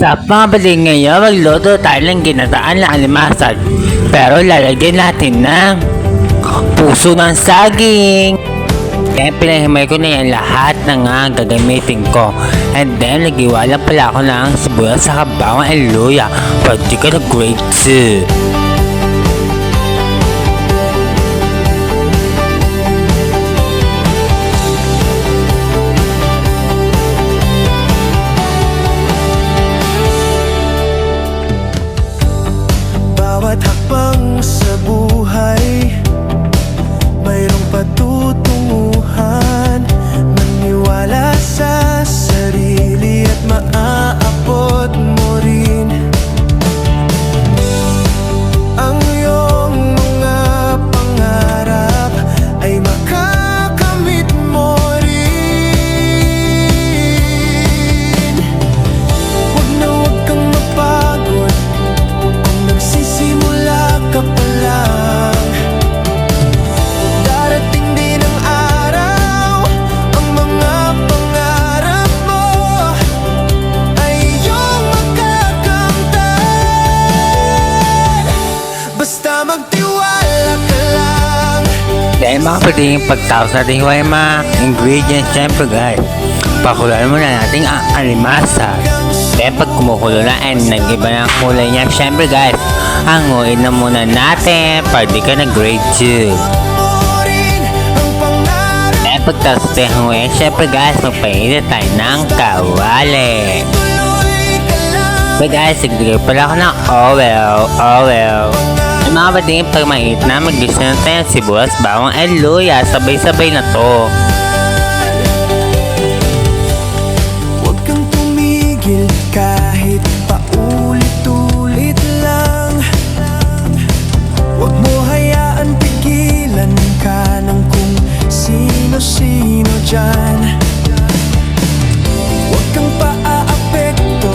Sa pangabali ngayon, magluto tayo ng ginataan na alimasag. Pero lalagyan natin ng puso ng saging. Kaya pinahimay ko na yan lahat ng gagamitin ko. And then, nagiwala pala ako ng sibuyas sa bawang and luya. Pwede ka na grade 2. Bawat hakbang sa buhay mayroong patutunguhan. Maniwala sa sarili at maaabot mo rin ang iyong mga pangarap ay makakamit mo rin. Huwag na huwag kang mapagod kung nagsisimula ka pa lang. Darating din ang araw, ang mga pangarap mo ay iyong makakamtan. Basta magtiwala ka lang. Dahil mga pwedeng pagtapos natin hiwa yung mga ingredients, syempre guys, pakuluan muna natin ang alimasag. Kaya pag kumukulo na and nag-iba na ang kulay niya, syempre guys, hanguin na muna natin. Pwede ka na grade 2. Kaya pagtapos natin hanguin, syempre guys, magpainit tayo ng kawali. But guys, nagbigay pala ako ng oil. Yung mga bading pag mainit na, mag-dish na tayo ng sibuyas, bawang and luya. Sabay-sabay na to. Huwag kang tumigil kahit paulit-ulit lang. Huwag mo hayaan pigilan ka ng kung sino-sino dyan. Huwag kang paaapekto.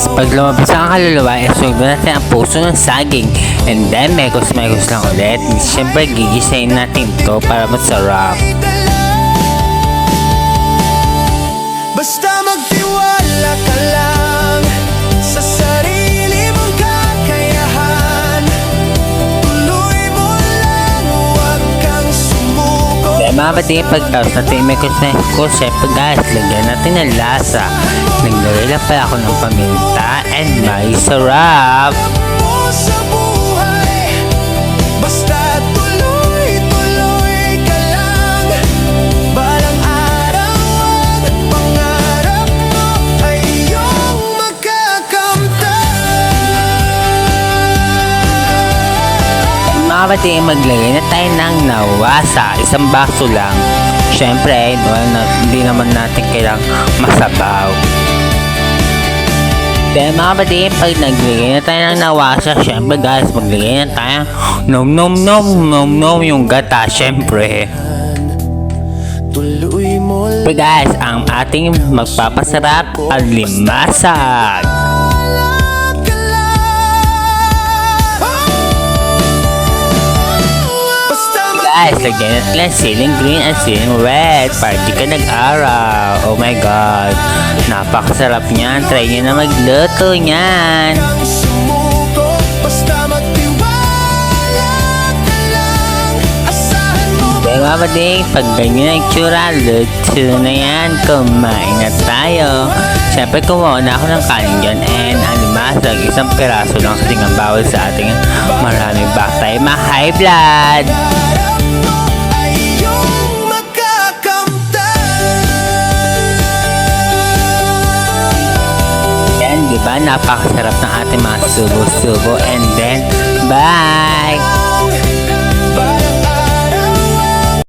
Pag lumabas ang kaluluwa, isunod natin ang puso ng saging. And then, mekos-mekos lang ulit. Siyempre, gigisayin natin to para masarap. Basta magtiwala ka lang sa sarili mong kakayahan. Tuloy mo lang, huwag kang sumuko. Dahil mga bating pagtapos natin mekos-mekos, siyempre guys, lagyan natin ng lasa. Naglagay lang pala ako ng paminta and may sarap. O sa buhay, basta tuloy-tuloy ka lang. Balang araw ang pangarap mo ay iyong makakamtan. Mga bating maglagay na tayo ng nawasa, isang baso lang. Siyempre, hindi naman natin kailang masabaw. Dahil mga bating, pag naglagay na tayo ng nawasa, syempre guys, maglagay na tayo nom yung gata, syempre. Tuloy mo Pero guys, ang ating magpapasarap alimasag. ka lang. Basta Guys, lagyan natin ceiling green at ceiling red para di ka nag-araw. Oh my god, napakasarap niyan. Try nyo na magluto niyan. kang sumuko, basta magtiwala ka lang. Asahan mo Dahil mga bading, pag ganyan ang itsura, luto na yan. Kumain na tayo. Siyempre, kumuha na ako ng kanin dyan and alimasag. Isang piraso lang kasi nga bawal sa ating maraming baktay. Ma-high blood! ay iyong makakamtan. Yan, di ba? Napakasarap ng ating mga subo-subo. And then, bye!